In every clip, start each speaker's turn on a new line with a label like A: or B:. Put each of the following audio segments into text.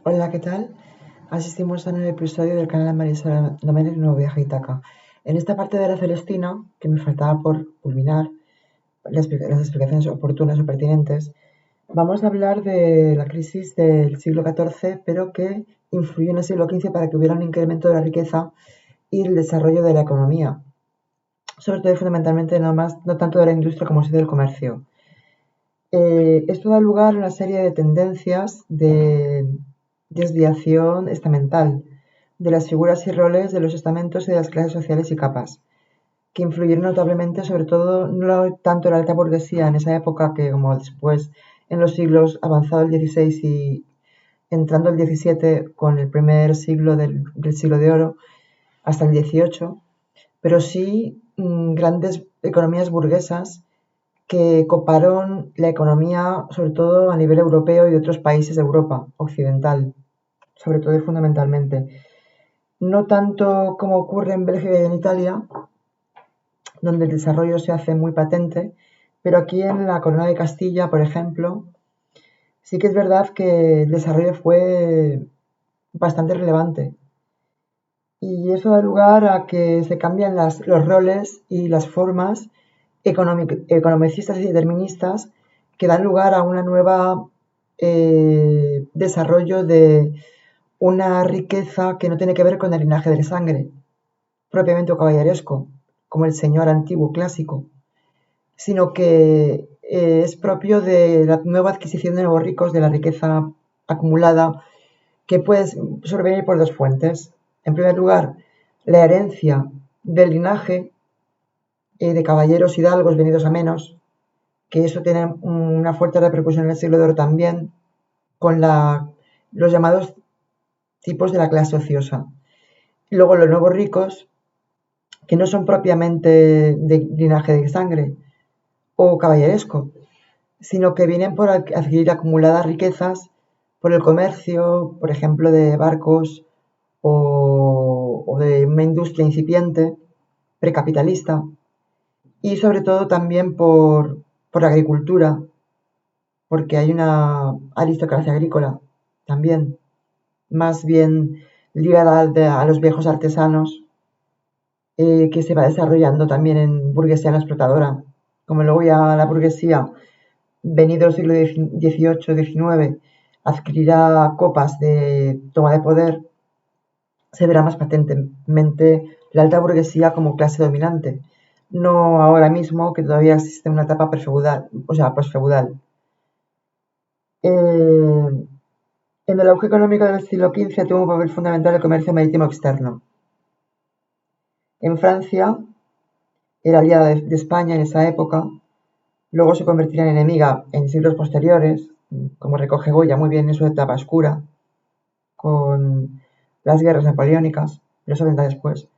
A: Hola, ¿qué tal? Asistimos a un nuevo episodio del canal de Marisa Domènech Nuevo Viaje a Ítaca. En esta parte de la Celestina, que me faltaba por culminar las explicaciones oportunas o pertinentes, vamos a hablar de la crisis del siglo XIV, pero que influyó en el siglo XV para que hubiera un incremento de la riqueza y el desarrollo de la economía, sobre todo y fundamentalmente no tanto de la industria como sí del comercio. Esto da lugar a una serie de tendencias de desviación estamental de las figuras y roles de los estamentos y de las clases sociales y capas, que influyeron notablemente, sobre todo, no tanto en la alta burguesía en esa época que como después en los siglos avanzado el XVI y entrando el XVII con el primer siglo del siglo de oro hasta el XVIII, pero sí grandes economías burguesas que coparon la economía, sobre todo a nivel europeo y de otros países de Europa occidental, sobre todo y fundamentalmente. No tanto como ocurre en Bélgica y en Italia, donde el desarrollo se hace muy patente, pero aquí en la Corona de Castilla, por ejemplo, sí que es verdad que el desarrollo fue bastante relevante. Y eso da lugar a que se cambian los roles y las formas economicistas y deterministas que dan lugar a una nueva desarrollo de una riqueza que no tiene que ver con el linaje de sangre, propiamente o caballeresco, como el señor antiguo clásico, sino que es propio de la nueva adquisición de nuevos ricos, de la riqueza acumulada, que puede sobrevenir por dos fuentes. En primer lugar, la herencia del linaje de caballeros hidalgos venidos a menos, que eso tiene una fuerte repercusión en el siglo de oro también, con los llamados tipos de la clase ociosa. Y luego los nuevos ricos, que no son propiamente de linaje de sangre o caballeresco, sino que vienen por adquirir acumuladas riquezas por el comercio, por ejemplo, de barcos o de una industria incipiente, precapitalista, y sobre todo también por la agricultura, porque hay una aristocracia agrícola también, más bien ligada a los viejos artesanos, que se va desarrollando también en burguesía no explotadora. Como luego ya la burguesía, venido el siglo XVIII-XIX, adquirirá copas de toma de poder, se verá más patentemente la alta burguesía como clase dominante. No ahora mismo, que todavía existe una etapa prefeudal, o sea, posfeudal. En el auge económico del siglo XV tuvo un papel fundamental el comercio marítimo externo. En Francia, era aliada de España en esa época, luego se convertirá en enemiga en siglos posteriores, como recoge Goya muy bien en su etapa oscura, con las guerras napoleónicas, los 70 después.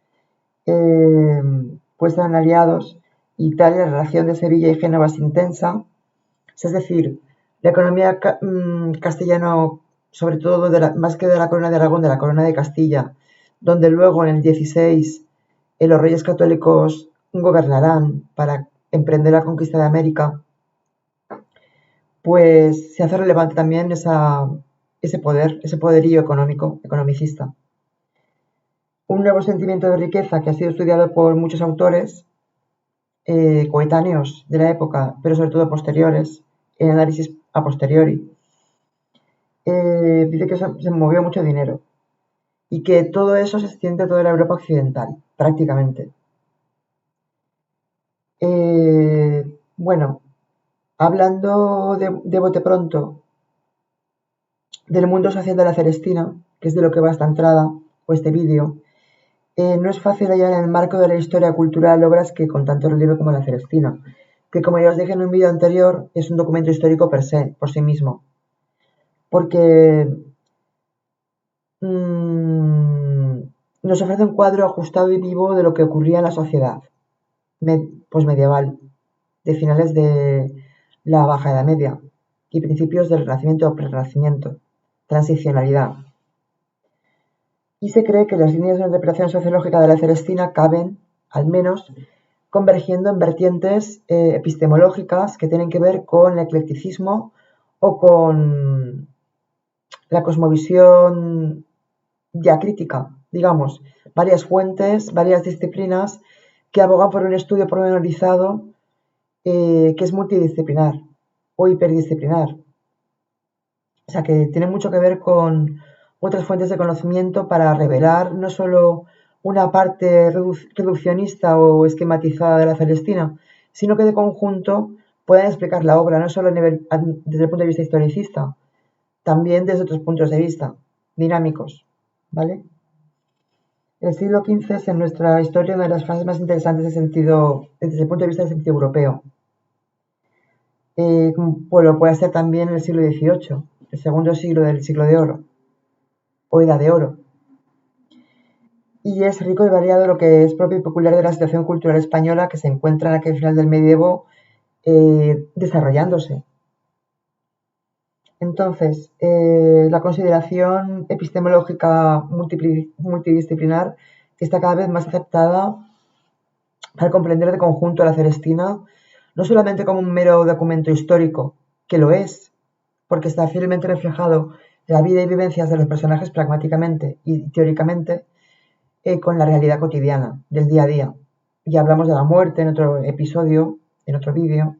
A: Pues eran aliados. Italia, la relación de Sevilla y Génova es intensa, es decir, la economía castellano, sobre todo más que de la corona de Aragón, de la corona de Castilla, donde luego en el 16 los reyes católicos gobernarán para emprender la conquista de América, pues se hace relevante también ese poder, ese poderío económico, economicista. Un nuevo sentimiento de riqueza que ha sido estudiado por muchos autores coetáneos de la época, pero sobre todo posteriores, en análisis a posteriori, dice que se movió mucho dinero y que todo eso se extiende a toda la Europa occidental, prácticamente. Bueno, hablando de bote pronto del mundo social de la Celestina, que es de lo que va esta entrada o este vídeo, no es fácil hallar en el marco de la historia cultural obras que con tanto relieve como la Celestina, que como ya os dije en un vídeo anterior, es un documento histórico per se, por sí mismo, porque nos ofrece un cuadro ajustado y vivo de lo que ocurría en la sociedad posmedieval, de finales de la Baja Edad Media y principios del Renacimiento o Prerrenacimiento, transicionalidad. Y se cree que las líneas de interpretación sociológica de la Celestina caben, al menos, convergiendo en vertientes epistemológicas que tienen que ver con el eclecticismo o con la cosmovisión diacrítica, digamos, varias fuentes, varias disciplinas que abogan por un estudio pormenorizado que es multidisciplinar o hiperdisciplinar. O sea, que tiene mucho que ver con otras fuentes de conocimiento para revelar no solo una parte reduccionista o esquematizada de la Celestina, sino que de conjunto pueden explicar la obra no solo desde el punto de vista historicista, también desde otros puntos de vista, dinámicos, ¿vale? El siglo XV es en nuestra historia una de las fases más interesantes desde el punto de vista del sentido europeo. Pues lo puede ser también en el siglo XVIII, el segundo siglo del siglo de oro, o edad de oro. Y es rico y variado lo que es propio y peculiar de la situación cultural española que se encuentra en aquel final del medievo desarrollándose. Entonces, la consideración epistemológica multidisciplinar está cada vez más aceptada para comprender de conjunto la Celestina, no solamente como un mero documento histórico, que lo es, porque está fielmente reflejado en la vida y vivencias de los personajes pragmáticamente y teóricamente, con la realidad cotidiana del día a día. Ya hablamos de la muerte en otro episodio, en otro vídeo,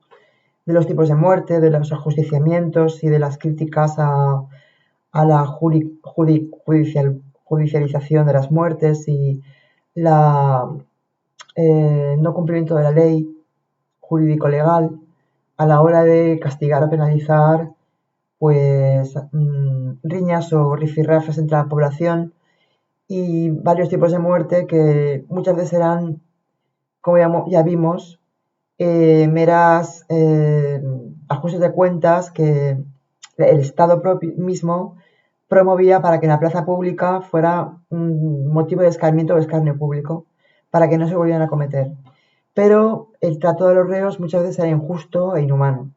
A: de los tipos de muerte, de los ajusticiamientos y de las críticas a la judicialización de las muertes y la no cumplimiento de la ley jurídico-legal a la hora de castigar o penalizar pues riñas o rifirrafes entre la población y varios tipos de muerte que muchas veces eran, como ya vimos, meras ajustes de cuentas que el Estado mismo promovía para que en la plaza pública fuera un motivo de escarmiento o escarnio público, para que no se volvieran a cometer. Pero el trato de los reos muchas veces era injusto e inhumano.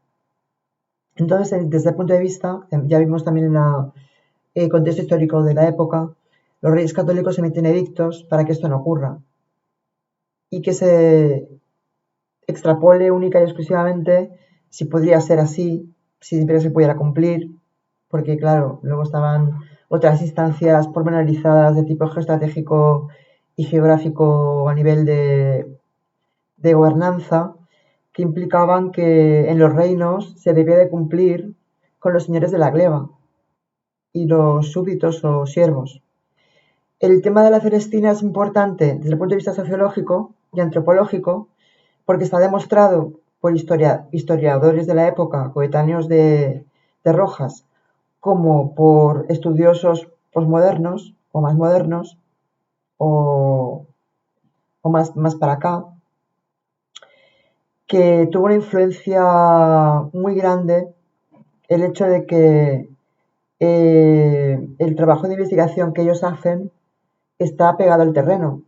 A: Entonces, desde el punto de vista, ya vimos también en el contexto histórico de la época, los reyes católicos emiten edictos para que esto no ocurra y que se extrapole única y exclusivamente si podría ser así, si siempre se pudiera cumplir, porque claro, luego estaban otras instancias pormenorizadas de tipo geoestratégico y geográfico a nivel de gobernanza que implicaban que en los reinos se debía de cumplir con los señores de la gleba y los súbditos o siervos. El tema de la Celestina es importante desde el punto de vista sociológico y antropológico porque está demostrado por historiadores de la época, coetáneos de Rojas, como por estudiosos posmodernos o más modernos o más para acá, que tuvo una influencia muy grande el hecho de que el trabajo de investigación que ellos hacen está pegado al terreno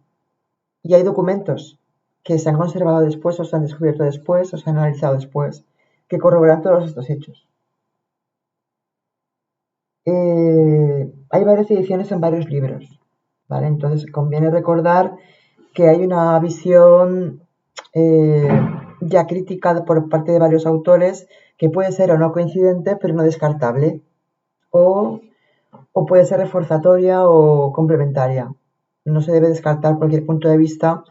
A: y hay documentos que se han conservado después o se han descubierto después o se han analizado después que corroboran todos estos hechos. Hay varias ediciones en varios libros, ¿vale? Entonces conviene recordar que hay una visión ya crítica por parte de varios autores que puede ser o no coincidente, pero no descartable, o puede ser reforzatoria o complementaria. No se debe descartar cualquier punto de vista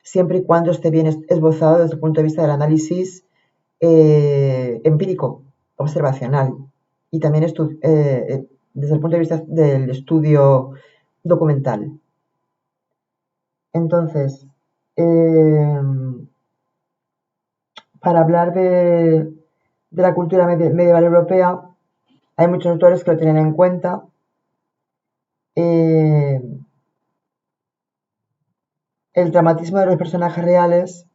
A: siempre y cuando esté bien esbozado desde el punto de vista del análisis empírico, observacional, y también desde el punto de vista del estudio documental. Entonces, para hablar de la cultura medieval europea, hay muchos autores que lo tienen en cuenta. El dramatismo de los personajes reales,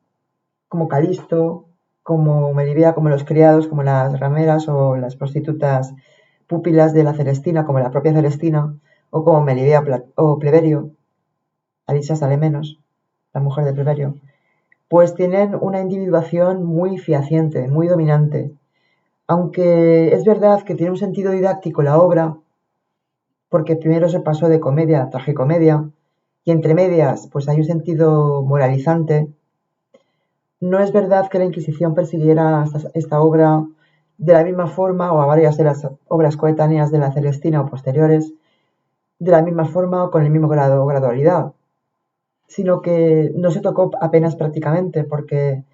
A: como Calisto, como Melibea, como los criados, como las rameras o las prostitutas pupilas de la Celestina, como la propia Celestina, o como Melibea o Pleberio, Alicia sale menos, la mujer de Pleberio, pues tienen una individuación muy fehaciente, muy dominante. Aunque es verdad que tiene un sentido didáctico la obra, porque primero se pasó de comedia a tragicomedia, y entre medias pues hay un sentido moralizante. No es verdad que la Inquisición persiguiera esta obra de la misma forma, o a varias de las obras coetáneas de la Celestina o posteriores, de la misma forma o con el mismo grado o gradualidad, sino que no se tocó apenas prácticamente, porque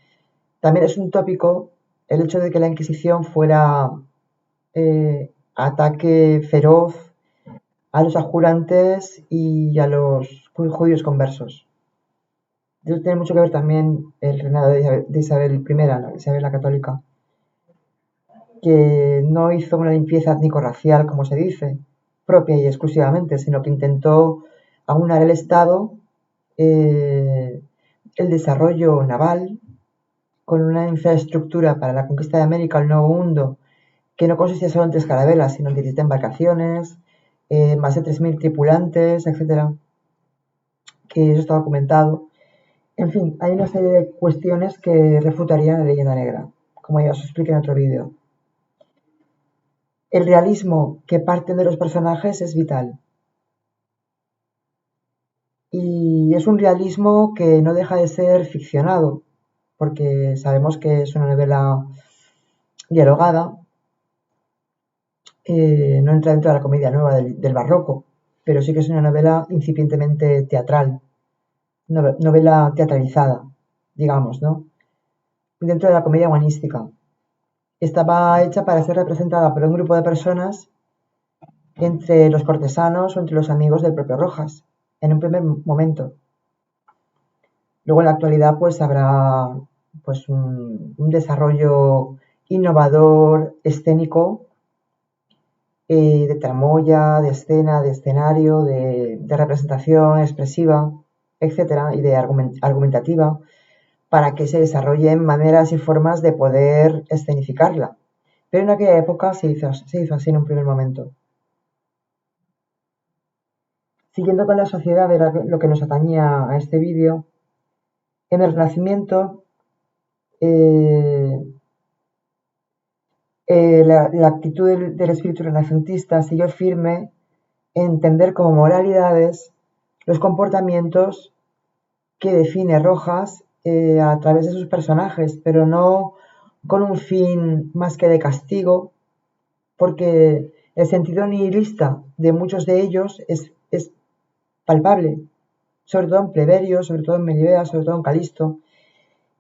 A: también es un tópico el hecho de que la Inquisición fuera ataque feroz a los abjurantes y a los judíos conversos. Eso tiene mucho que ver también el reinado de Isabel I, Isabel la Católica, que no hizo una limpieza étnico-racial, como se dice, propia y exclusivamente, sino que intentó aunar el Estado, el desarrollo naval, con una infraestructura para la conquista de América, el Nuevo Mundo, que no consistía solo en 3 carabelas, sino en 17 embarcaciones, más de 3.000 tripulantes, etcétera, que eso está documentado. En fin, hay una serie de cuestiones que refutarían la leyenda negra, como ya os expliqué en otro vídeo. El realismo que parten de los personajes es vital. Y es un realismo que no deja de ser ficcionado, porque sabemos que es una novela dialogada, no entra dentro de la comedia nueva del barroco, pero sí que es una novela incipientemente teatral, novela teatralizada, digamos, ¿no? Dentro de la comedia humanística. Estaba hecha para ser representada por un grupo de personas entre los cortesanos o entre los amigos del propio Rojas, en un primer momento. Luego en la actualidad pues habrá pues un desarrollo innovador, escénico, de tramoya, de escena, de escenario, de representación expresiva, etcétera, y de argumentativa, para que se desarrollen maneras y formas de poder escenificarla. Pero en aquella época se hizo así en un primer momento. Siguiendo con la sociedad, era lo que nos atañía a este vídeo, en el Renacimiento la actitud del espíritu renacentista siguió firme en entender como moralidades los comportamientos que define Rojas a través de sus personajes, pero no con un fin más que de castigo, porque el sentido nihilista de muchos de ellos es palpable, sobre todo en Pleberio, sobre todo en Melibea, sobre todo en Calisto.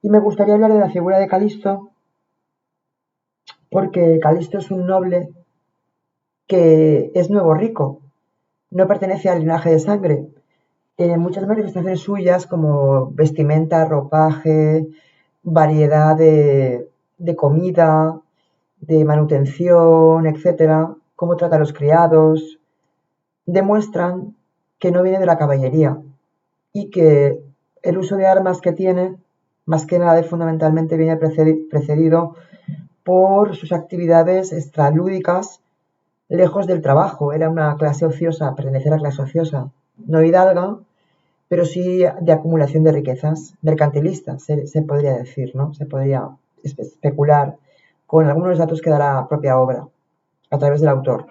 A: Y me gustaría hablar de la figura de Calisto, porque Calisto es un noble que es nuevo rico, no pertenece al linaje de sangre. Tiene muchas manifestaciones suyas como vestimenta, ropaje, variedad de comida, de manutención, etcétera, cómo trata a los criados, demuestran que no viene de la caballería y que el uso de armas que tiene, más que nada y fundamentalmente, viene precedido por sus actividades extralúdicas lejos del trabajo. Era una clase ociosa, pertenecía a la clase ociosa, no hidalga, pero sí de acumulación de riquezas, mercantilista, se podría decir, ¿no? Se podría especular con algunos datos que da la propia obra, a través del autor.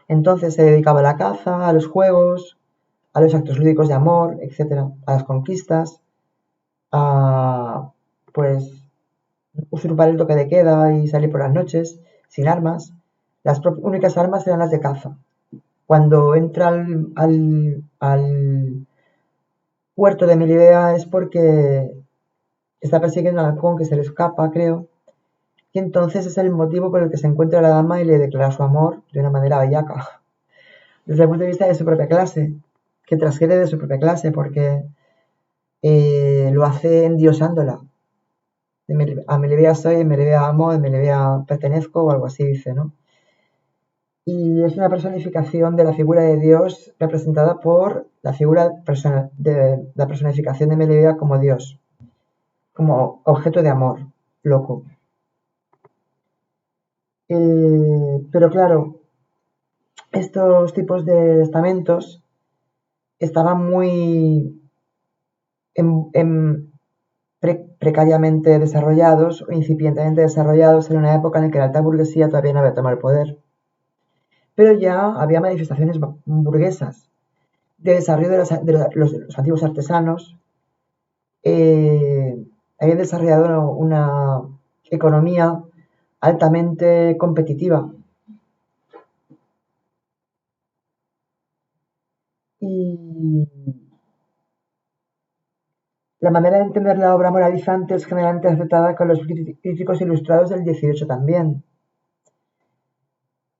A: Entonces se dedicaba a la caza, a los juegos, a los actos lúdicos de amor, etcétera, a las conquistas, a pues usurpar el toque de queda y salir por las noches sin armas. Las únicas armas eran las de caza. Cuando entra al puerto de Melibea es porque está persiguiendo al halcón que se le escapa, creo, y entonces es el motivo por el que se encuentra la dama y le declara su amor de una manera bellaca, desde el punto de vista de su propia clase, que transgrede de su propia clase, porque lo hace endiosándola. A Melibea soy, a Melibea amo, a Melibea pertenezco, o algo así dice, ¿no? Y es una personificación de la figura de Dios representada por la figura de la personificación de Melibea como Dios, como objeto de amor, loco. Pero claro, estos tipos de estamentos estaban muy precariamente desarrollados o incipientemente desarrollados en una época en la que la alta burguesía todavía no había tomado el poder. Pero ya había manifestaciones burguesas de desarrollo de los antiguos artesanos. Habían desarrollado una economía altamente competitiva. Y la manera de entender la obra moralizante es generalmente aceptada con los críticos ilustrados del 18 también.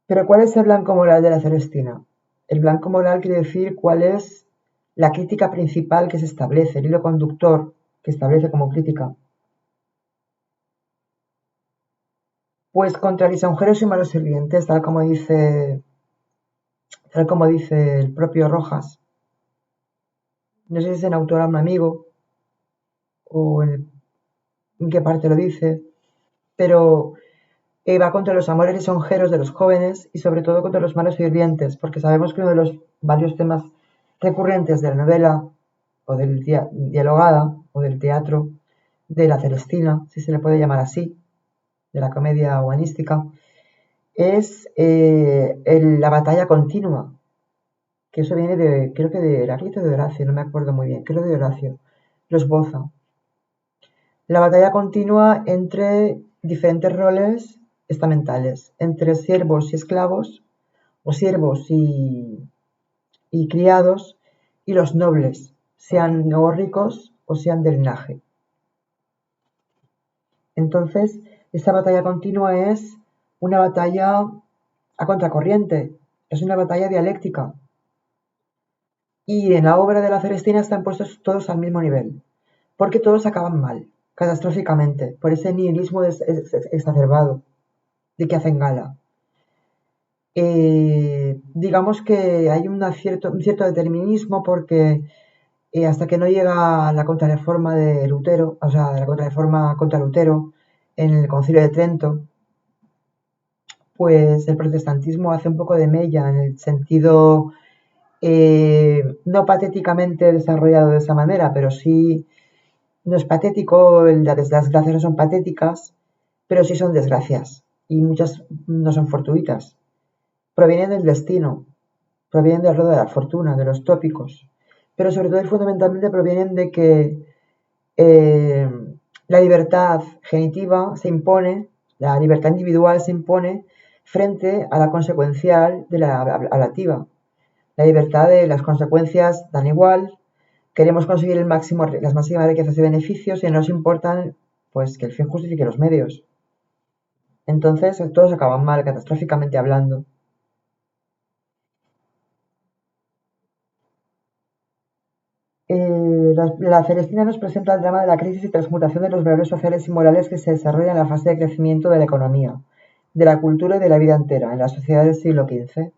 A: Pero ¿cuál es el blanco moral de la Celestina? El blanco moral quiere decir cuál es la crítica principal que se establece, el hilo conductor que establece como crítica. Pues contra lisonjeros y malos sirvientes, tal como dice el propio Rojas. No sé si es en autor a un amigo o en qué parte lo dice, pero va contra los amores lisonjeros de los jóvenes y sobre todo contra los malos sirvientes, porque sabemos que uno de los varios temas recurrentes de la novela o del dialogada o del teatro de la Celestina, si se le puede llamar así, de la comedia humanística, es la batalla continua, que eso viene creo que de Heráclito o de Horacio, no me acuerdo muy bien, creo de Horacio, lo esboza. La batalla continua entre diferentes roles estamentales, entre siervos y esclavos, o siervos y criados, y los nobles, sean o ricos o sean de linaje. Entonces, esta batalla continua es una batalla a contracorriente, es una batalla dialéctica. Y en la obra de la Celestina están puestos todos al mismo nivel, porque todos acaban mal, catastróficamente, por ese nihilismo exacerbado de que hacen gala. Digamos que hay un cierto determinismo porque hasta que no llega la contrarreforma de Lutero, o sea, la contrarreforma contra Lutero en el Concilio de Trento, pues el protestantismo hace un poco de mella en el sentido no patéticamente desarrollado de esa manera, pero sí no es patético, las desgracias no son patéticas, pero sí son desgracias y muchas no son fortuitas. Provienen del destino, provienen del ruedo de la fortuna, de los tópicos, pero sobre todo y fundamentalmente provienen de que eh, la libertad genitiva se impone, la libertad individual se impone frente a la consecuencial de la ablativa. La libertad de las consecuencias dan igual, queremos conseguir las máximas riquezas y beneficios y no nos importan pues que el fin justifique los medios. Entonces todos acaban mal, catastróficamente hablando. La Celestina nos presenta el drama de la crisis y transmutación de los valores sociales y morales que se desarrolla en la fase de crecimiento de la economía, de la cultura y de la vida entera en la sociedad del siglo XV.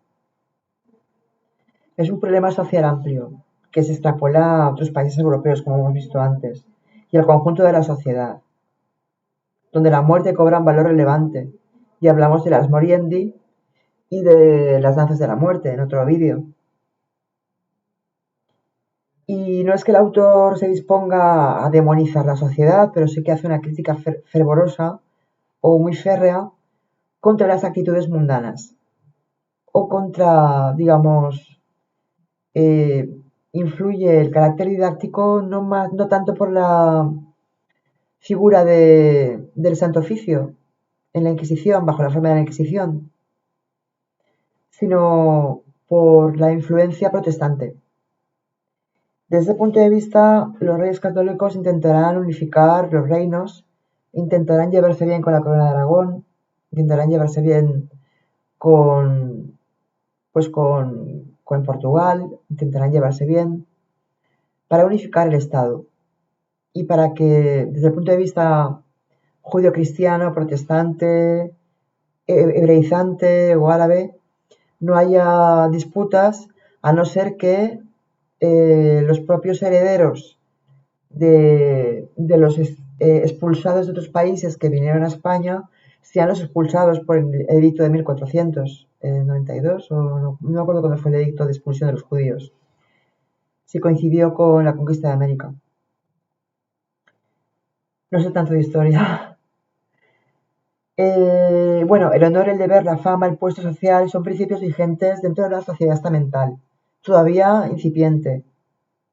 A: Es un problema social amplio que se extrapola a otros países europeos, como hemos visto antes, y al conjunto de la sociedad, donde la muerte cobra un valor relevante. Y hablamos de las moriendi y de las danzas de la muerte en otro vídeo. Y no es que el autor se disponga a demonizar la sociedad, pero sí que hace una crítica fervorosa o muy férrea contra las actitudes mundanas o contra, digamos, influye el carácter didáctico no tanto por la figura del Santo Oficio en la Inquisición, bajo la forma de la Inquisición, sino por la influencia protestante. Desde ese punto de vista, los reyes católicos intentarán unificar los reinos, intentarán llevarse bien con la corona de Aragón, intentarán llevarse bien con, pues con Portugal, intentarán llevarse bien para unificar el Estado y para que desde el punto de vista judío-cristiano, protestante, hebreizante o árabe, no haya disputas a no ser que los propios herederos de los expulsados de otros países que vinieron a España sean los expulsados por el edicto de 1492, o no me acuerdo cuándo fue el edicto de expulsión de los judíos, si coincidió con la conquista de América. No sé tanto de historia. Bueno, el honor, el deber, la fama, el puesto social son principios vigentes dentro de la sociedad estamental, todavía incipiente,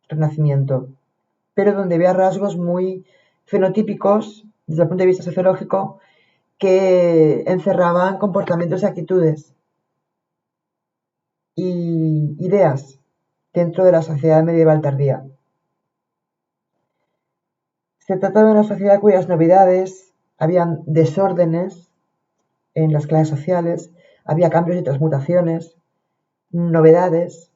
A: renacimiento, pero donde vea rasgos muy fenotípicos desde el punto de vista sociológico que encerraban comportamientos y actitudes y ideas dentro de la sociedad medieval tardía. Se trata de una sociedad cuyas novedades habían desórdenes en las clases sociales, había cambios y transmutaciones, novedades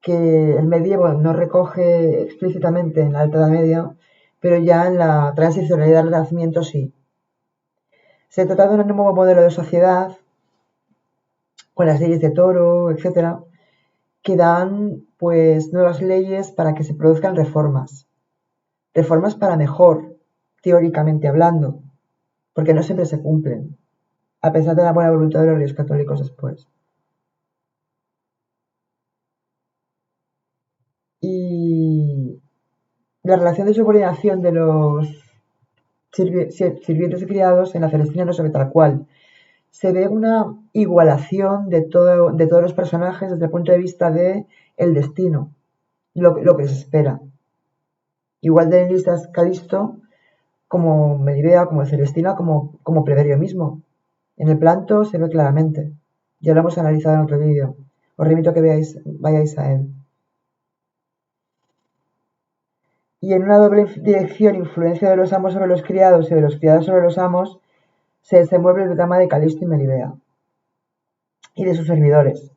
A: que el medievo no recoge explícitamente en la Alta Edad Media, pero ya en la transicionalidad del Renacimiento sí. Se trata de un nuevo modelo de sociedad, con las leyes de Toro, etcétera, que dan pues nuevas leyes para que se produzcan reformas. Reformas para mejor, teóricamente hablando, porque no siempre se cumplen, a pesar de la buena voluntad de los reyes católicos después. Y la relación de subordinación de los sirvientes y criados en la Celestina no se ve tal cual. Se ve una igualación de todos los personajes desde el punto de vista de el destino, lo que les espera. Igual de listas Calisto como Melibea, como Celestina, como Pleberio mismo. En el planto se ve claramente. Ya lo hemos analizado en otro vídeo. Os remito a que vayáis a él. Y en una doble dirección, influencia de los amos sobre los criados y de los criados sobre los amos, se desenvuelve el drama de Calisto y Melibea y de sus servidores,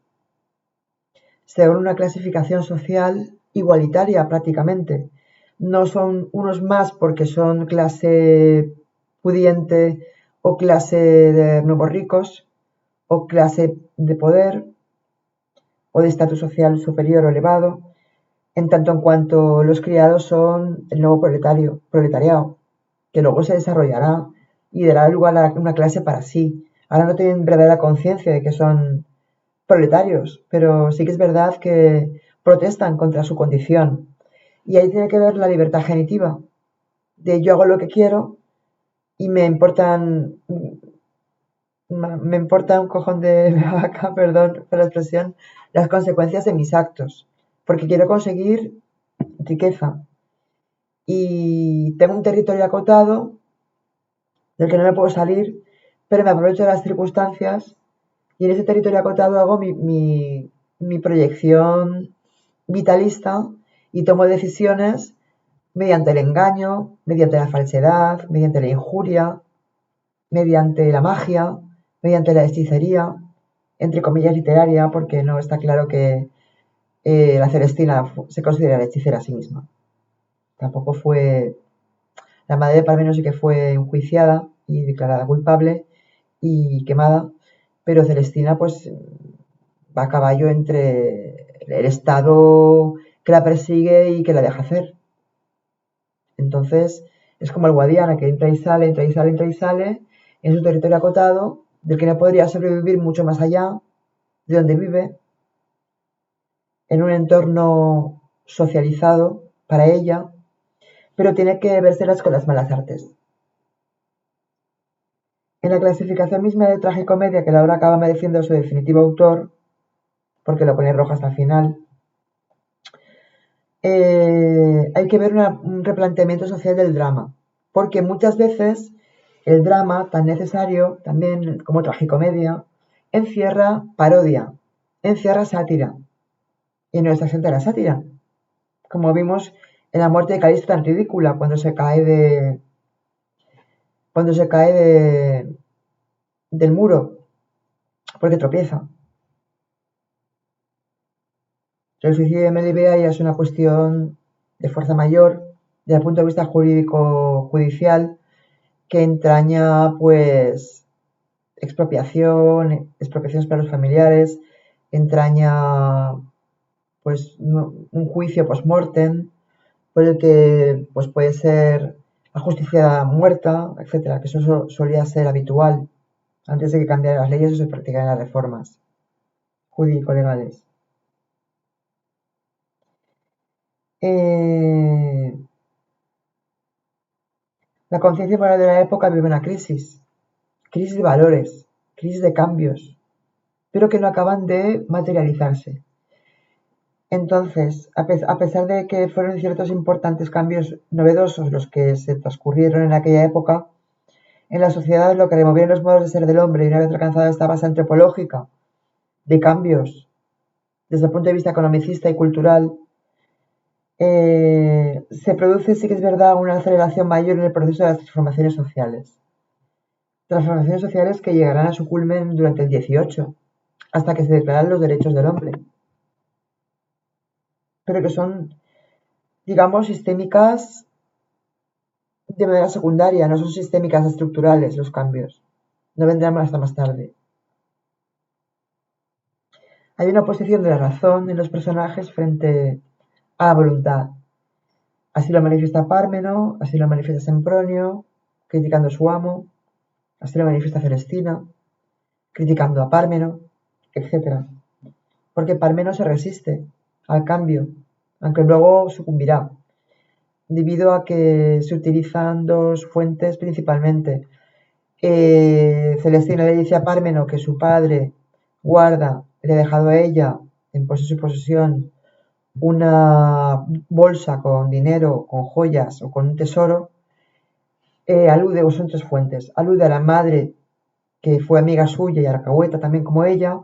A: según una clasificación social igualitaria prácticamente. No son unos más porque son clase pudiente o clase de nuevos ricos o clase de poder o de estatus social superior o elevado, en tanto en cuanto los criados son el nuevo proletariado, que luego se desarrollará y dará lugar a una clase para sí. Ahora no tienen verdadera conciencia de que son proletarios, pero sí que es verdad que protestan contra su condición. Y ahí tiene que ver la libertad genitiva, de yo hago lo que quiero y me importa un cojón de vaca, perdón por la expresión, las consecuencias de mis actos, porque quiero conseguir riqueza. Y tengo un territorio acotado del que no me puedo salir, pero me aprovecho de las circunstancias y en ese territorio acotado hago mi proyección vitalista y tomo decisiones mediante el engaño, mediante la falsedad, mediante la injuria, mediante la magia, mediante la hechicería, entre comillas literaria, porque no está claro que la Celestina se considera hechicera a sí misma. Tampoco fue. La madre de Parmeno sí que fue enjuiciada y declarada culpable y quemada, pero Celestina pues va a caballo entre el Estado que la persigue y que la deja hacer. Entonces es como el Guadiana que entra y sale, entra y sale, entra y sale en su territorio acotado, del que no podría sobrevivir mucho más allá de donde vive, en un entorno socializado para ella, pero tiene que vérselas con las malas artes. En la clasificación misma de tragicomedia que la obra acaba mereciendo su definitivo autor, porque lo pone rojo hasta el final, hay que ver un replanteamiento social del drama, porque muchas veces el drama, tan necesario también como tragicomedia, encierra parodia, encierra sátira, y no está exenta de la sátira, como vimos en la muerte de Calisto tan ridícula cuando se cae del muro, porque tropieza. El suicidio de Melibea ya es una cuestión de fuerza mayor, desde el punto de vista jurídico-judicial, que entraña pues expropiaciones para los familiares, entraña pues un juicio post-mortem por el que pues puede ser ajusticiada muerta, etcétera, que eso solía ser habitual antes de que cambiaran las leyes o se practicaran las reformas jurídico-legales. La conciencia moral de la época vive una crisis de valores, crisis de cambios, pero que no acaban de materializarse. Entonces, a pesar de que fueron ciertos importantes cambios novedosos los que se transcurrieron en aquella época, en la sociedad lo que removieron los modos de ser del hombre y una vez alcanzada esta base antropológica de cambios desde el punto de vista economicista y cultural, se produce, sí que es verdad, una aceleración mayor en el proceso de las transformaciones sociales. Transformaciones sociales que llegarán a su culmen durante el 18, hasta que se declaran los derechos del hombre, pero que son, digamos, sistémicas de manera secundaria, no son sistémicas estructurales los cambios. No vendrán hasta más tarde. Hay una oposición de la razón en los personajes frente a la voluntad. Así lo manifiesta Pármeno, así lo manifiesta Sempronio, criticando a su amo, así lo manifiesta Celestina, criticando a Pármeno, etc. Porque Pármeno se resiste al cambio, aunque luego sucumbirá, debido a que se utilizan dos fuentes principalmente. Celestina le dice a Pármeno que su padre guarda, le ha dejado a ella en su posesión una bolsa con dinero, con joyas o con un tesoro, alude, o son tres fuentes, alude a la madre que fue amiga suya y alcahueta también como ella,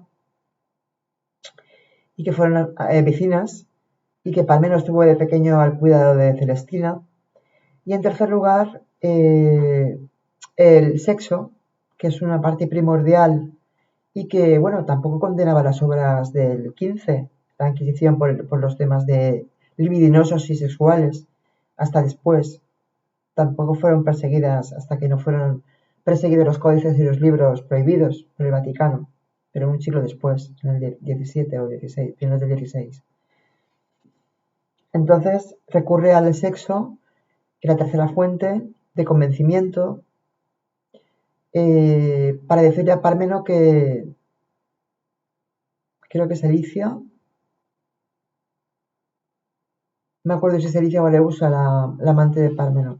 A: y que fueron vecinas, y que Palmero estuvo de pequeño al cuidado de Celestina. Y en tercer lugar, el sexo, que es una parte primordial y que, bueno, tampoco condenaba las obras del 15, la Inquisición por los temas de libidinosos y sexuales, hasta después. Tampoco fueron perseguidas hasta que no fueron perseguidos los códices y los libros prohibidos por el Vaticano, pero un siglo después, en el 17 o 16, finales del 16. Entonces recurre al sexo, la tercera fuente de convencimiento, para decirle a Pármeno que creo que es Alicia, no me acuerdo si es Alicia o Aleusa, la amante de Pármeno.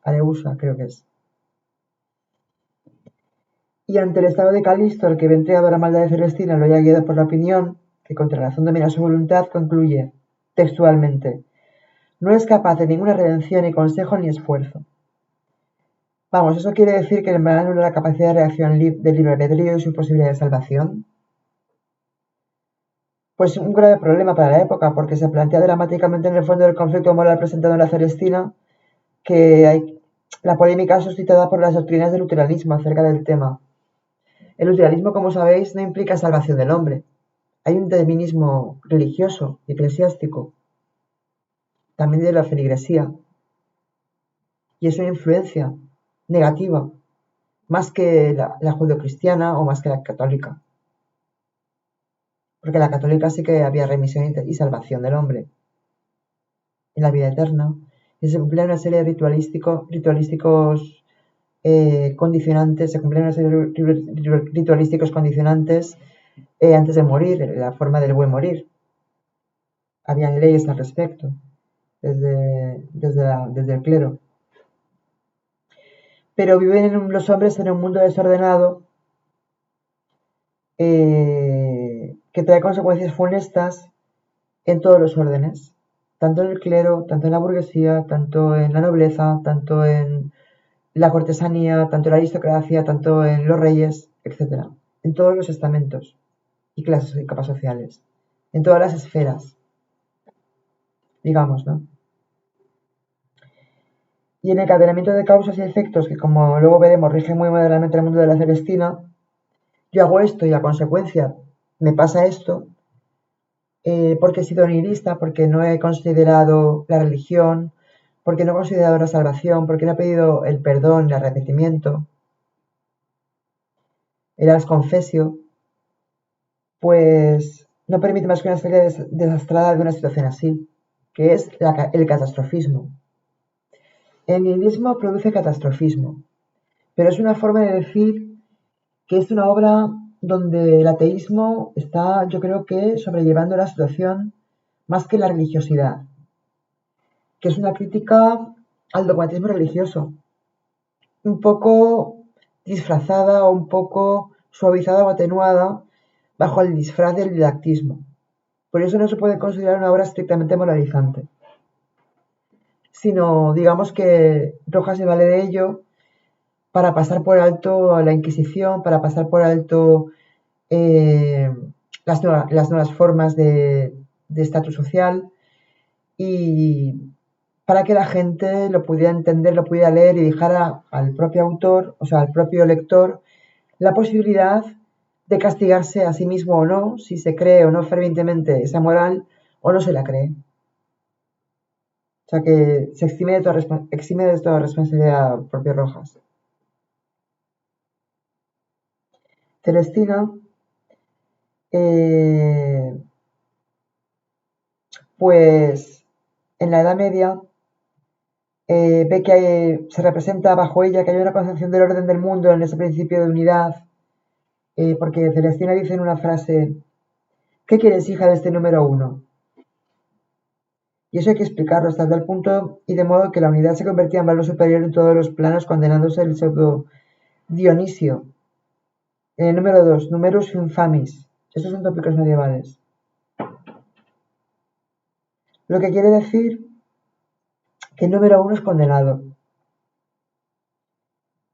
A: Aleusa creo que es. Y ante el estado de Calisto, el que ve entregado a la maldad de Celestina lo haya guiado por la opinión, que contra razón domina su voluntad, concluye, textualmente, no es capaz de ninguna redención, ni consejo, ni esfuerzo. Vamos, ¿eso quiere decir que el mal anula la capacidad de reacción del libre albedrío y su posibilidad de salvación? Pues un grave problema para la época, porque se plantea dramáticamente en el fondo del conflicto moral presentado en la Celestina que la polémica suscitada por las doctrinas del luteranismo acerca del tema. El luteranismo, como sabéis, no implica salvación del hombre. Hay un determinismo religioso y eclesiástico, también de la feligresía, y es una influencia negativa, más que la judeocristiana o más que la católica. Porque la católica sí que había remisión y salvación del hombre en la vida eterna, y se cumplía una serie de ritualísticos condicionantes, se cumplían una serie de ritualísticos condicionantes antes de morir, la forma del buen morir. Habían leyes al respecto, desde el clero. Pero viven los hombres en un mundo desordenado que trae consecuencias funestas en todos los órdenes, tanto en el clero, tanto en la burguesía, tanto en la nobleza, tanto en la cortesanía, tanto en la aristocracia, tanto en los reyes, etc. En todos los estamentos y clases y capas sociales, en todas las esferas, digamos, ¿no? Y en el encadenamiento de causas y efectos, que como luego veremos rige muy moderadamente el mundo de la Celestina, yo hago esto y a consecuencia me pasa esto, porque he sido nihilista, porque no he considerado la religión, porque no he considerado la salvación, porque no he pedido el perdón, el arrepentimiento, el ars confessio, pues no permite más que una salida desastrada de una situación así, que es el catastrofismo. El nihilismo produce catastrofismo, pero es una forma de decir que es una obra donde el ateísmo está, yo creo que, sobrellevando la situación más que la religiosidad, que es una crítica al dogmatismo religioso, un poco disfrazada o un poco suavizada o atenuada bajo el disfraz del didactismo. Por eso no se puede considerar una obra estrictamente moralizante, sino digamos que Rojas se vale de ello para pasar por alto la Inquisición, para pasar por alto eh, las nuevas formas de estatus social y para que la gente lo pudiera entender, lo pudiera leer y dejara al propio autor, o sea, al propio lector, la posibilidad de castigarse a sí mismo o no, si se cree o no fervientemente esa moral o no se la cree. O sea que se exime de toda responsabilidad al propio Rojas. Celestina, eh, pues en la Edad Media ve que se representa bajo ella que hay una concepción del orden del mundo en ese principio de unidad, porque Celestina dice en una frase, ¿qué quieres, hija de este número uno? Y eso hay que explicarlo hasta tal punto y de modo que la unidad se convertía en valor superior en todos los planos, condenándose el pseudo Dionisio. En el número 2, numerus infamis. Estos son tópicos medievales. Lo que quiere decir que el número 1 es condenado.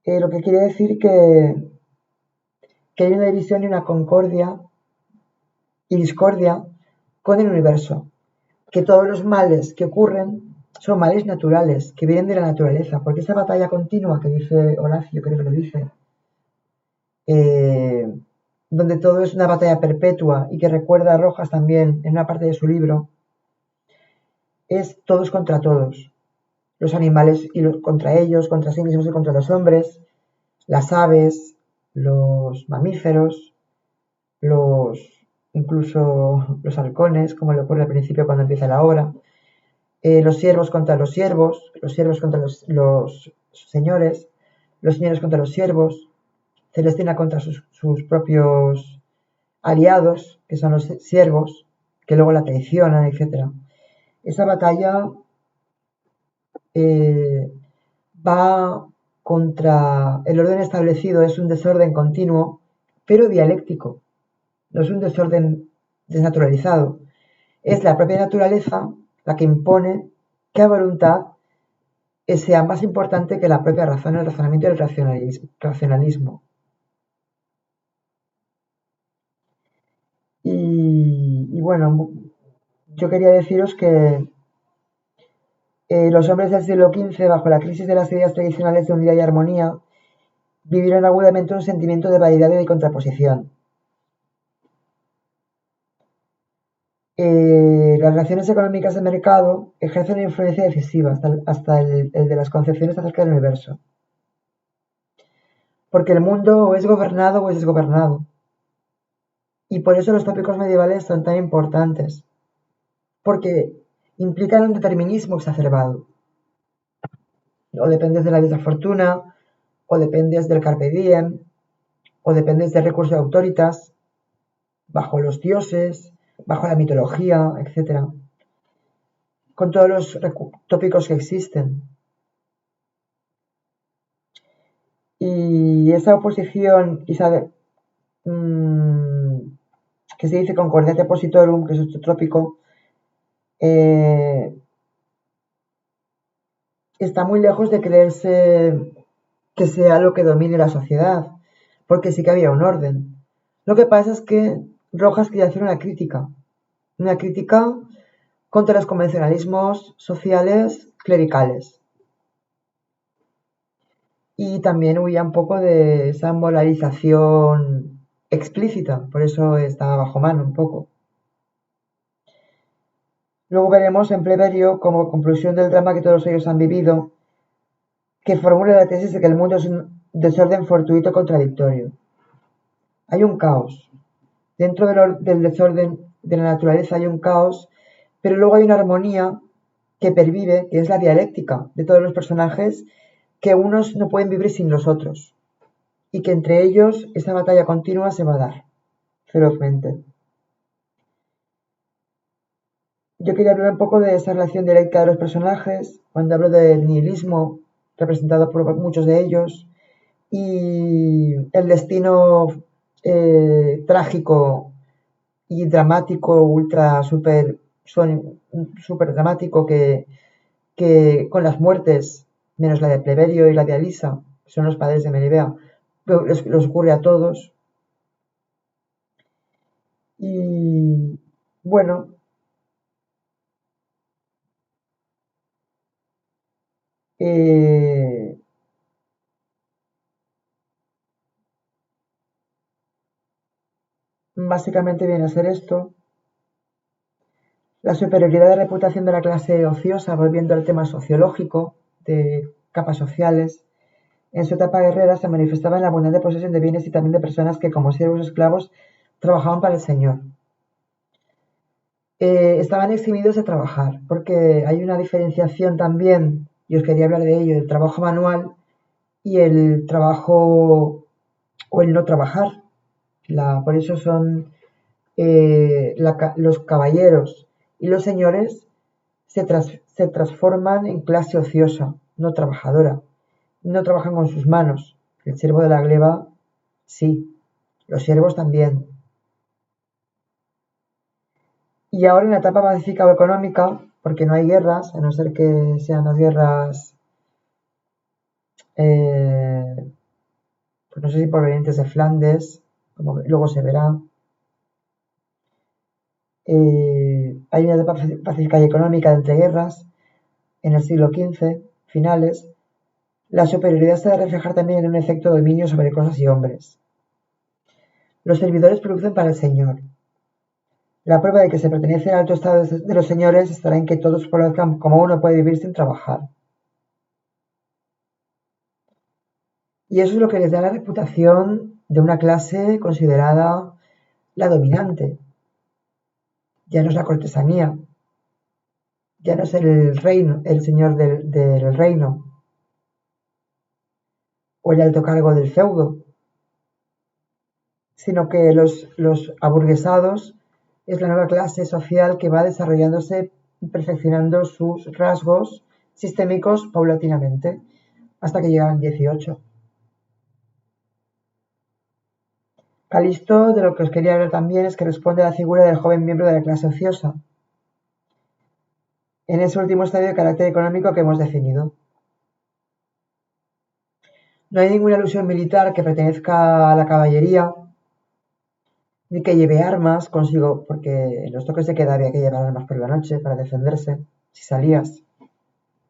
A: Lo que quiere decir que hay una división y una concordia y discordia con el universo. Que todos los males que ocurren son males naturales, que vienen de la naturaleza. Porque esa batalla continua que dice Horacio, creo que lo dice, donde todo es una batalla perpetua y que recuerda a Rojas también en una parte de su libro, es todos contra todos. Los animales y contra ellos, contra sí mismos y contra los hombres, las aves, los mamíferos, los incluso los halcones, como le ocurre al principio cuando empieza la obra, los siervos contra los siervos contra los señores, los señores contra los siervos, Celestina contra sus propios aliados, que son los siervos, que luego la traicionan, etc. Esa batalla va contra el orden establecido, es un desorden continuo, pero dialéctico. No es un desorden desnaturalizado. Es la propia naturaleza la que impone que la voluntad sea más importante que la propia razón, el razonamiento y el racionalismo. Y bueno, yo quería deciros que los hombres del siglo XV, bajo la crisis de las ideas tradicionales de unidad y armonía, vivieron agudamente un sentimiento de variedad y de contraposición. Las relaciones económicas de mercado ejercen una influencia decisiva hasta el de las concepciones acerca del universo. Porque el mundo o es gobernado o es desgobernado. Y por eso los tópicos medievales son tan importantes. Porque implican un determinismo exacerbado. O dependes de la fortuna, o dependes del carpe diem, o dependes del recurso de autoritas, bajo los dioses, bajo la mitología, etc. Con todos los tópicos que existen. Y esa oposición, que se dice concordatia positorum, que es otro tópico, está muy lejos de creerse que sea lo que domine la sociedad, porque sí que había un orden. Lo que pasa es que Rojas quería hacer una crítica contra los convencionalismos sociales clericales. Y también huía un poco de esa moralización explícita, por eso estaba bajo mano un poco. Luego veremos en Pleberio, como conclusión del drama que todos ellos han vivido, que formula la tesis de que el mundo es un desorden fortuito contradictorio. Hay un caos. Dentro del desorden de la naturaleza hay un caos, pero luego hay una armonía que pervive, que es la dialéctica de todos los personajes, que unos no pueden vivir sin los otros, y que entre ellos esa batalla continua se va a dar ferozmente. Yo quería hablar un poco de esa relación directa de los personajes, cuando hablo del nihilismo, representado por muchos de ellos, y el destino trágico y dramático, súper dramático, que con las muertes, menos la de Pleberio y la de Alisa, son los padres de Melibea. Pero les ocurre a todos. Y bueno, eh, básicamente viene a ser esto. La superioridad de reputación de la clase ociosa, volviendo al tema sociológico, de capas sociales, en su etapa guerrera se manifestaba en la abundante posesión de bienes y también de personas que, como siervos o esclavos, trabajaban para el Señor. Estaban eximidos de trabajar, porque hay una diferenciación también, y os quería hablar de ello, del trabajo manual y el trabajo o el no trabajar. Por eso son los caballeros y los señores se transforman en clase ociosa, no trabajadora. No trabajan con sus manos. El siervo de la gleba, sí. Los siervos también. Y ahora en la etapa pacífica o económica, porque no hay guerras, a no ser que sean las guerras, eh, pues no sé si provenientes de Flandes, como luego se verá. Hay una etapa pacífica y económica de entreguerras en el siglo XV, finales. La superioridad se debe reflejar también en un efecto de dominio sobre cosas y hombres. Los servidores producen para el Señor. La prueba de que se pertenece al alto estado de los señores estará en que todos conozcan cómo uno puede vivir sin trabajar. Y eso es lo que les da la reputación de una clase considerada la dominante. Ya no es la cortesanía, ya no es el reino, el señor del reino, o el alto cargo del feudo, sino que los aburguesados es la nueva clase social que va desarrollándose y perfeccionando sus rasgos sistémicos paulatinamente, hasta que llegan al 18. Calisto, de lo que os quería hablar también, es que responde a la figura del joven miembro de la clase ociosa, en ese último estadio de carácter económico que hemos definido. No hay ninguna alusión militar que pertenezca a la caballería, ni que lleve armas consigo, porque en los toques de queda había que llevar armas por la noche para defenderse, si salías.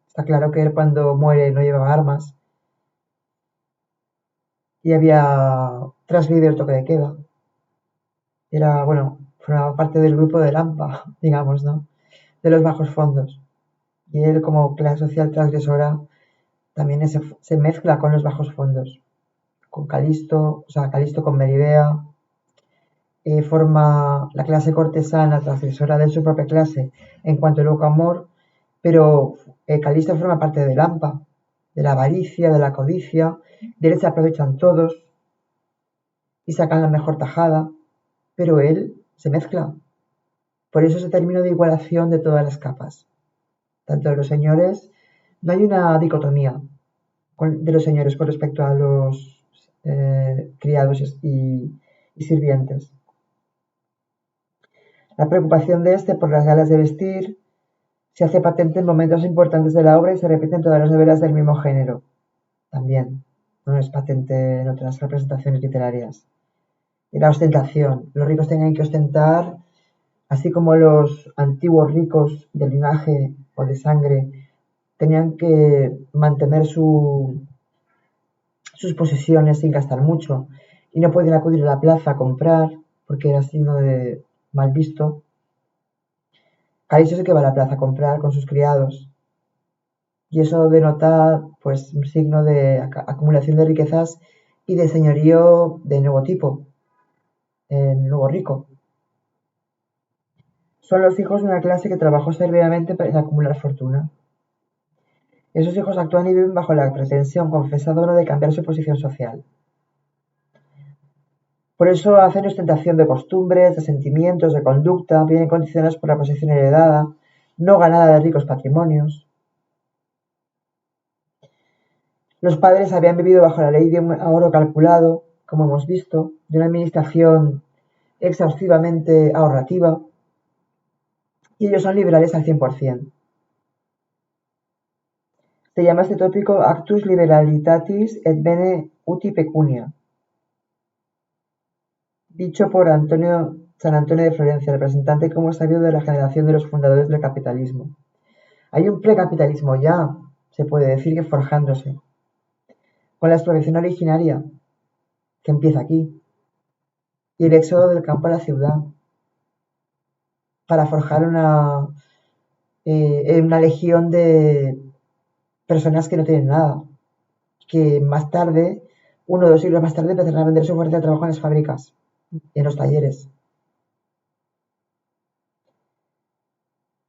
A: Está claro que él cuando muere no llevaba armas y había transgredido el toque de queda. Era, bueno, formaba parte del grupo de Lampa, digamos, ¿no? De los bajos fondos. Y él, como clase social transgresora, también se mezcla con los bajos fondos. Con Calisto, o sea, Calisto con Melibea, forma la clase cortesana transgresora de su propia clase en cuanto al loco amor, pero Calisto forma parte de Lampa, de la avaricia, de la codicia, de él se aprovechan todos y sacan la mejor tajada, pero él se mezcla. Por eso ese término de igualación de todas las capas. Tanto de los señores, no hay una dicotomía de los señores con respecto a los criados y sirvientes. La preocupación de este por las galas de vestir se hace patente en momentos importantes de la obra y se repite en todas las novelas del mismo género. También no es patente en otras representaciones literarias. Y la ostentación. Los ricos tenían que ostentar, así como los antiguos ricos de linaje o de sangre tenían que mantener sus posesiones sin gastar mucho y no podían acudir a la plaza a comprar porque era signo de mal visto. Calisto sí que va a la plaza a comprar con sus criados y eso denota pues un signo de acumulación de riquezas y de señorío de nuevo tipo, nuevo rico. Son los hijos de una clase que trabajó severamente para acumular fortuna. Esos hijos actúan y viven bajo la pretensión confesada o no de cambiar su posición social. Por eso hacen ostentación de costumbres, de sentimientos, de conducta, vienen condicionados por la posesión heredada, no ganada de ricos patrimonios. Los padres habían vivido bajo la ley de un ahorro calculado, como hemos visto, de una administración exhaustivamente ahorrativa, y ellos son liberales al 100%. Se llama este tópico Actus Liberalitatis et Bene Uti Pecunia, dicho por San Antonio de Florencia, representante, como sabido, de la generación de los fundadores del capitalismo. Hay un precapitalismo ya, se puede decir, que forjándose, con la explotación originaria, que empieza aquí, y el éxodo del campo a la ciudad, para forjar una legión de personas que no tienen nada, que más tarde, 1 o 2 siglos más tarde, empezarán a vender su fuerza de trabajo en las fábricas y en los talleres.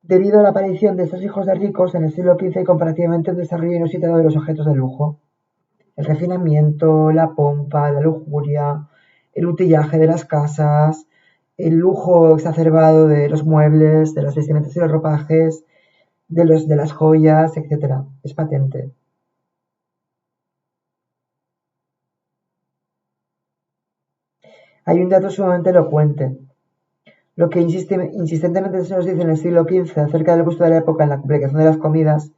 A: Debido a la aparición de estos hijos de ricos en el siglo XV hay comparativamente un desarrollo inusitado de los objetos de lujo. El refinamiento, la pompa, la lujuria, el utillaje de las casas, el lujo exacerbado de los muebles, de las vestimentas y los ropajes, de las joyas, etc. Es patente. Hay un dato sumamente elocuente. Lo que insistentemente se nos dice en el siglo XV acerca del gusto de la época en la complicación de las comidas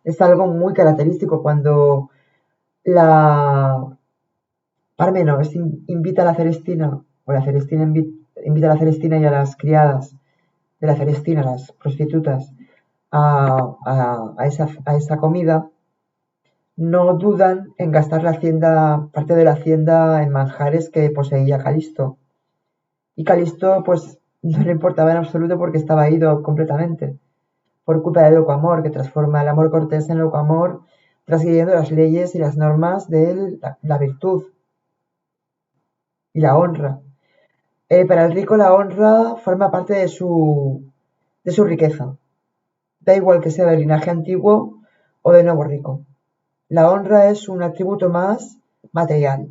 A: es algo muy característico cuando la Parmenos invita a la Celestina, o la Celestina invita a la Celestina y a las criadas de la Celestina, las prostitutas, a esa comida. No dudan en gastar parte de la hacienda en manjares que poseía Calisto. Y Calisto, pues, no le importaba en absoluto porque estaba ido completamente, por culpa del loco amor, que transforma el amor cortés en loco amor, transgrediendo las leyes y las normas de la virtud y la honra. Para el rico la honra forma parte de su riqueza. Da igual que sea del linaje antiguo o de nuevo rico. La honra es un atributo más material.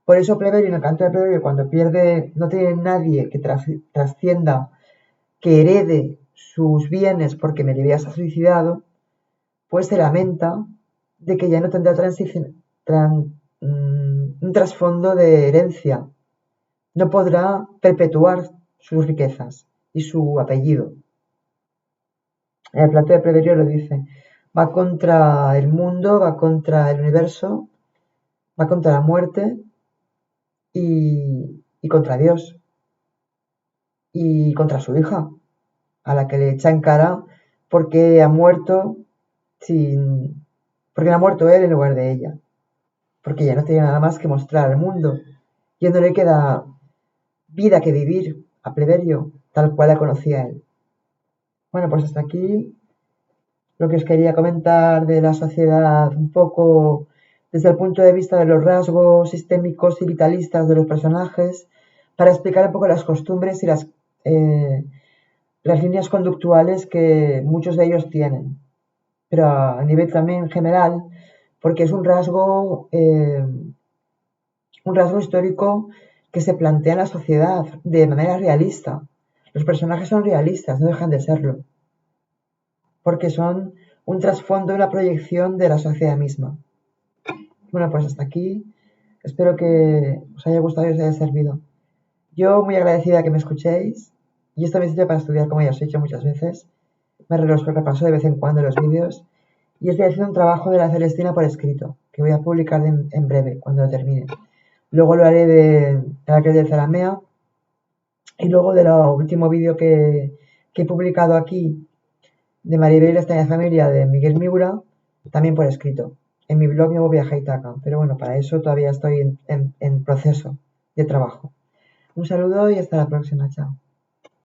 A: Por eso Pleberio, en el canto de Pleberio, cuando pierde, no tiene nadie que trascienda, que herede sus bienes porque Melibea se ha suicidado, pues se lamenta de que ya no tendrá un trasfondo de herencia. No podrá perpetuar sus riquezas y su apellido. En el Plato de Pleberio lo dice. Va contra el mundo, va contra el universo, va contra la muerte y contra Dios. Y contra su hija, a la que le echa en cara porque ha muerto porque ha muerto él en lugar de ella. Porque ya no tiene nada más que mostrar al mundo. Ya no le queda vida que vivir a Pleberio, tal cual la conocía él. Bueno, pues hasta aquí lo que os quería comentar de la sociedad, un poco desde el punto de vista de los rasgos sistémicos y vitalistas de los personajes, para explicar un poco las costumbres y las líneas conductuales que muchos de ellos tienen, pero a nivel también general, porque es un rasgo histórico que se plantea en la sociedad de manera realista. Los personajes son realistas, no dejan de serlo, porque son un trasfondo, una proyección de la sociedad misma. Bueno, pues hasta aquí. Espero que os haya gustado y os haya servido. Yo muy agradecida que me escuchéis, y esto me sirve para estudiar, como ya os he dicho muchas veces. Me repaso de vez en cuando los vídeos, y estoy haciendo un trabajo de la Celestina por escrito, que voy a publicar en breve, cuando lo termine. Luego lo haré de la que de Zalamea, y luego del último vídeo que he publicado aquí, de Maribel y la extraña familia de Miguel Miura, también por escrito, en mi blog Nuevo Viaje a Ítaca. Pero bueno, para eso todavía estoy en proceso de trabajo. Un saludo y hasta la próxima. Chao.